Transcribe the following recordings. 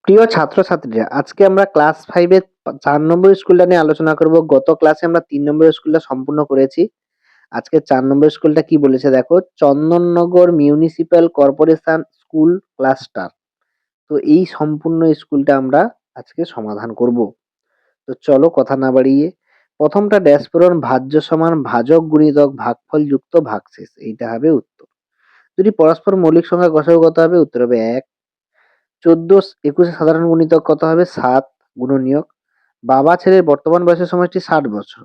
প্রিয় ছাত্রছাত্রীরা, আজকে আমরা ক্লাস 5 এর 4 নম্বর স্কুলটা নিয়ে আলোচনা করব। গত ক্লাসে আমরা 3 নম্বর স্কুলটা সম্পূর্ণ করেছি। আজকে 4 নম্বর স্কুলটা কি বলেছে দেখো, Chandannagar municipal corporation school cluster. তো এই সম্পূর্ণ স্কুলটা আমরা আজকে সমাধান করব। তো চলো কথা না বাড়িয়ে প্রথমটা ড্যাশ পূরণ, ভাজ্য সমান ভাজক গুণিতক ভাগফল যুক্ত ভাগশেষ, এইটা হবে উত্তর। যদি পরস্পর মৌলিক সংখ্যা গসাগু কত হবে? উত্তর হবে 1। 14 21 এর সাধারণ গুণিতক কত হবে? 7 গুণনীয়ক। বাবা ছেলের বর্তমান বয়সের সমষ্টি 60 বছর।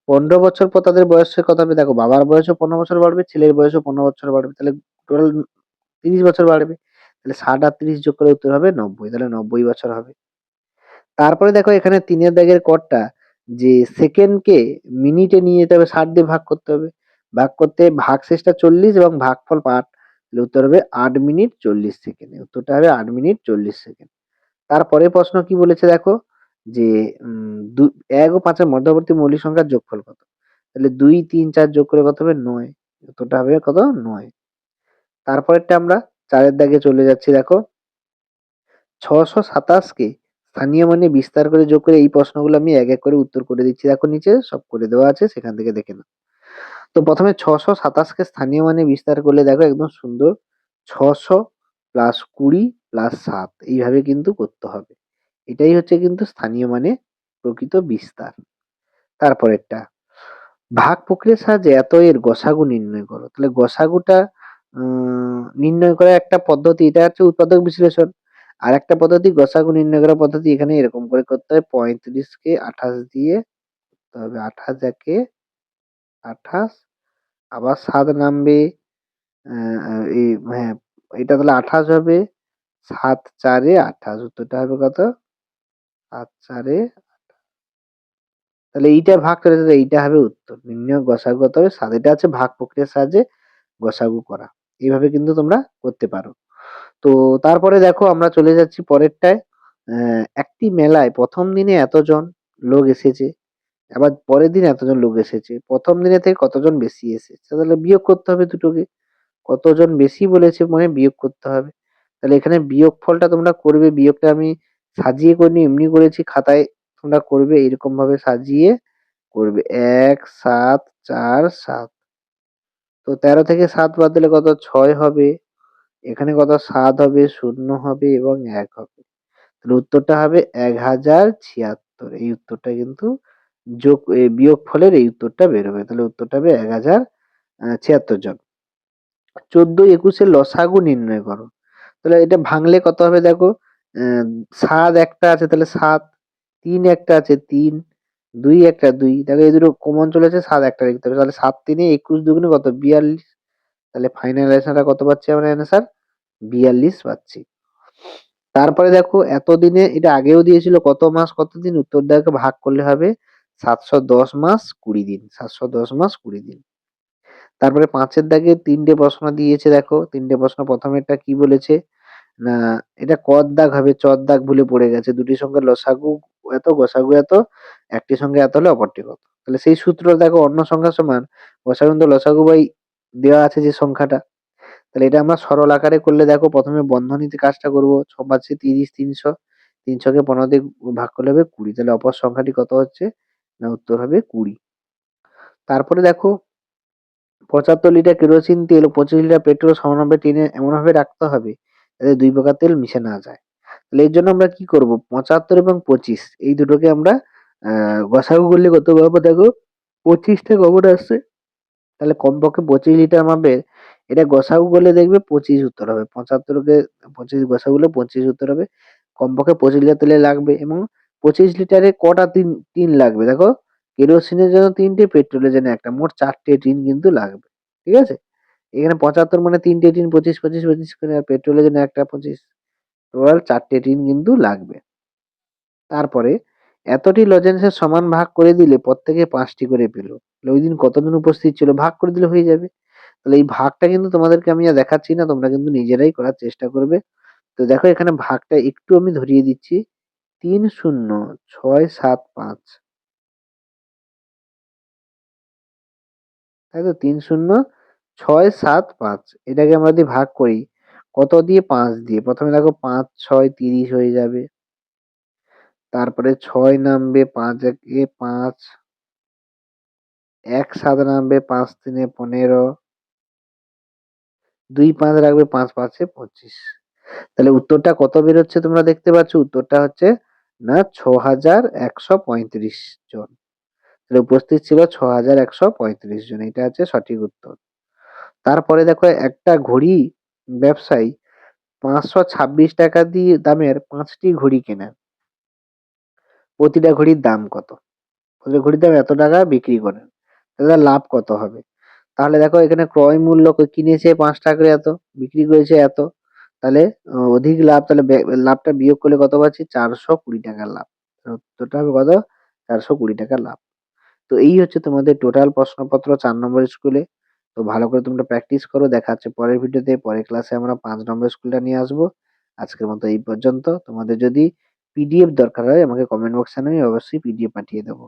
15 বছর পর তাদের বয়সে কত হবে? দেখো, বাবার বয়সও 15 বছর বাড়বে, ছেলের বয়সও 15 বছর বাড়বে। তাহলে টোটাল 30 বছর বাড়বে। তাহলে 60 আর 30 যোগ করে উত্তর হবে 90। তাহলে 90 বছর হবে। তারপরে দেখো এখানে 3 এর দাগের কটটা, যে সেকেন্ডকে মিনিটে নিয়ে যেতে হবে, 60 দিয়ে ভাগ করতে হবে। ভাগ করতে ভাগশেষটা 40 এবং ভাগফল 8। তাহলে উত্তর হবে 8 মিনিট 40 সেকেন্ড। উত্তরটা হবে 8 মিনিট 40 সেকেন্ড। তারপরের প্রশ্ন কি বলেছে দেখো, যে 1 ও 5 এর মধ্যবর্তী মৌলিক সংখ্যার যোগফল কত? তাহলে 2 3 4 যোগ করে কত হবে? 9। উত্তরটা হবে কত? 9। তারপরেরটা আমরা 4 এর দাগে চলে যাচ্ছি দেখো, 627 কে স্থানীয় মানে বিস্তার করে যোগ করে, এই প্রশ্নগুলো আমি এক এক করে উত্তর করে দিচ্ছি। দেখো নিচে সব করে দেওয়া আছে, সেখান থেকে দেখে নাও। তো প্রথমে 627 কে স্থানীয় মানে বিস্তার করলে দেখো একদম সুন্দর, 600 প্লাস 20 প্লাস 7, এইভাবে কিন্তু করতে হবে। এটাই হচ্ছে কিন্তু স্থানীয় মানে প্রকৃত বিস্তার। তারপরেরটা, ভাগ প্রক্রিয়ার সাহায্যে এত এর গসাগু নির্ণয় করো। তাহলে গসাগুটা নির্ণয় করার একটা পদ্ধতি, এটা হচ্ছে উৎপাদক বিশ্লেষণ। আর একটা পদ্ধতি গসাগু নির্ণয় করার পদ্ধতি, এখানে এরকম করে করতে হয়, 35 কে 28 দিয়ে, তবে 28 একে 28, আবার 7 নামবে। এই হ্যাঁ, এটা তাহলে 28 হবে, 7 4 এ 28, উত্তরটা হবে কত? 7 4 এ, তাহলে এইটা ভাগ করে দিলে এইটা হবে উত্তর। নির্ণয় গসাগু কত হবে? 7। এটা আছে ভাগ প্রক্রিয়ার সাহায্যে গসাগু করা। এইভাবে কিন্তু তোমরা করতে পারো। তো তারপরে দেখো আমরা চলে যাচ্ছি পরেরটায়। একটি মেলায় প্রথম দিনে এতজন লোক এসেছে, আবার পরের দিন এতজন লোক এসেছে। প্রথম দিনে থেকে কতজন বেশি এসেছে? তাহলে বিয়োগ করতে হবে দুটোকে। কতজন বেশি বলেছে মানে বিয়োগ করতে হবে। তাহলে এখানে বিয়োগফলটা তোমরা করবে, বিয়োগটা আমি সাজিয়ে করিনি, এমনি করেছি। খাতায় তোমরা করবে এরকম ভাবে সাজিয়ে করবে। 1 7 4 7। তো 13 থেকে 7 বাদ দিলে কত? 6 হবে। এখানে কত? 7 হবে, 0 হবে এবং 1 হবে। তাহলে উত্তরটা হবে 1076। এই উত্তরটা কিন্তু বিয়োগ ফলের এই উত্তরটা বেরোবে। তাহলে উত্তরটা হবে 1076 জন। 14 21 এর লসাগু নির্ণয় করো। তাহলে এটা ভাঙলে কত হবে দেখো, 7 একটা আছে তাহলে 7, 3 একটা আছে 3, 2 একটা 2। দেখো এই দুটো কমন চলেছে, 7 একটা লিখতে হবে। তাহলে 7 3 21 দুগুণে কত? 42। তাহলে ফাইনাল অ্যান্সারটা কত পাচ্ছি আমরা? অ্যান্সার 42 পাচ্ছি। তারপরে দেখো এতদিনে, এটা আগেও দিয়েছিল, কত মাস কত দিন? উত্তর দেখো ভাগ করলে হবে 710 মাস 20 দিন। 710 মাস 20 দিন। তারপরে 5 এর দাগে 3টে প্রশ্ন দিয়েছে দেখো। 3টে প্রশ্ন, প্রথমেরটা কি বলেছে না, এটা ক দাগ হবে, চ দাগ ভুলে পড়ে গেছে। দুটি সংখ্যার লসাগু এত গসাগু এত, একটি সংখ্যা এত হলে অপরটি কত। তাহলে সেই সূত্র দেখো, অন্য সংখ্যা সমান গসাগু ইন্টু লসাগু বাই দেওয়া আছে যে সংখ্যাটা। তাহলে এটা আমরা সরল আকারে করলে দেখো, প্রথমে বন্ধনীতে কাজটা করব। 6 5 30, 300, 300 কে 15 দিয়ে ভাগ করলে হবে 20। তাহলে অপর সংখ্যাটি কত হচ্ছে? না উত্তর হবে 20। তারপরে দেখো 75 লিটার কেরোসিন তেল ও 25 লিটার পেট্রোল সমানভাবে টেনে এমনভাবে রাখতে হবে যাতে দুই প্রকার তেল মিশে না যায়। তাহলে এর জন্য আমরা কি করব? 75 এবং 25 এই দুটোকে আমরা গসাগু করলে কত পাবো দেখো, 25 টা কমন আসছে। তাহলে কমপক্ষে 25 লিটার মাপের, এটা গসাগু করলে দেখবে 25 উত্তর হবে। 75 কে 25 গসাগু করলে 25 উত্তর হবে। কমপক্ষে 25 লিটার তেলে লাগবে, এবং 25 লিটারে কটা টিন লাগবে দেখো, কেরোসিনের জন্য 3টে, পেট্রোলের জন্য একটা, মোট 4টে টিন কিন্তু লাগবে। ঠিক আছে? এখানে 75 মানে 3টে টিন, 25 25 25 করে, আর পেট্রোলের জন্য একটা 25, টোটাল 4টে টিন কিন্তু লাগবে। তারপরে এতটি লজেন্সের সমান ভাগ করে দিলে প্রত্যেকে 5টি করে পেল। তাহলে ওই দিন কতজন উপস্থিত ছিল? ভাগ করে দিলে হয়ে যাবে। তাহলে এই ভাগটা কিন্তু তোমাদেরকে আমি আর দেখাচ্ছি না, তোমরা কিন্তু নিজেরাই করার চেষ্টা করবে। তো দেখো এখানে ভাগটা একটু আমি ধরিয়ে দিচ্ছি, 3 0 6 7 5, তাই তো? 3 0 6 7 5, এটাকে আমরা যদি ভাগ করি, কত দিয়ে? ৫ দিয়ে। প্রথমে দেখো ৫ ৬ ৩০ হয়ে যাবে। তারপরে ৬ নামবে, ৫ একে ৫, ১ ৭ নামবে, ৫ ৩ ১৫, ২ ৫ রাখবে, ৫ ৫ ২৫। তাহলে উত্তরটা কত বেরোচ্ছে তোমরা দেখতে পাচ্ছ? উত্তরটা হচ্ছে না ৬,১৩৫ জন। তাহলে উপস্থিত ছিল ৬,১৩৫ জন। এটা হচ্ছে সঠিক উত্তর। তারপরে দেখো একটা ঘড়ি ব্যবসায়ী ৫২৬ টাকা দিয়ে দামের ৫টি ঘড়ি কেনেন। প্রতিটা ঘড়ির দাম কত? প্রতিটা ঘড়ির দাম এত টাকা, বিক্রি করেন। তাহলে তার লাভ কত হবে? তাহলে দেখো এখানে ক্রয় মূল্য কিনেছে ৫ টাকা করে এত, বিক্রি করেছে এত। তাহলে অধিক লাভ, তাহলে লাভটা বিয়োগ করলে কত পাচ্ছি? ৪২০ টাকার লাভ। উত্তরটা হবে কত? ৪২০ টাকার লাভ। তো এই হচ্ছে তোমাদের টোটাল প্রশ্নপত্র ৪ নম্বর স্কুলে। তো ভালো করে তোমরা প্র্যাকটিস করো। দেখা হচ্ছে পরের ভিডিওতে। পরের ক্লাসে আমরা ৫ নম্বর স্কুলটা নিয়ে আসবো। আজকের মতো এই পর্যন্ত। তোমাদের যদি পিডিএফ দরকার হয় আমাকে কমেন্ট বক্সে জানাবে, আমি অবশ্যই পিডিএফ পাঠিয়ে দেবো।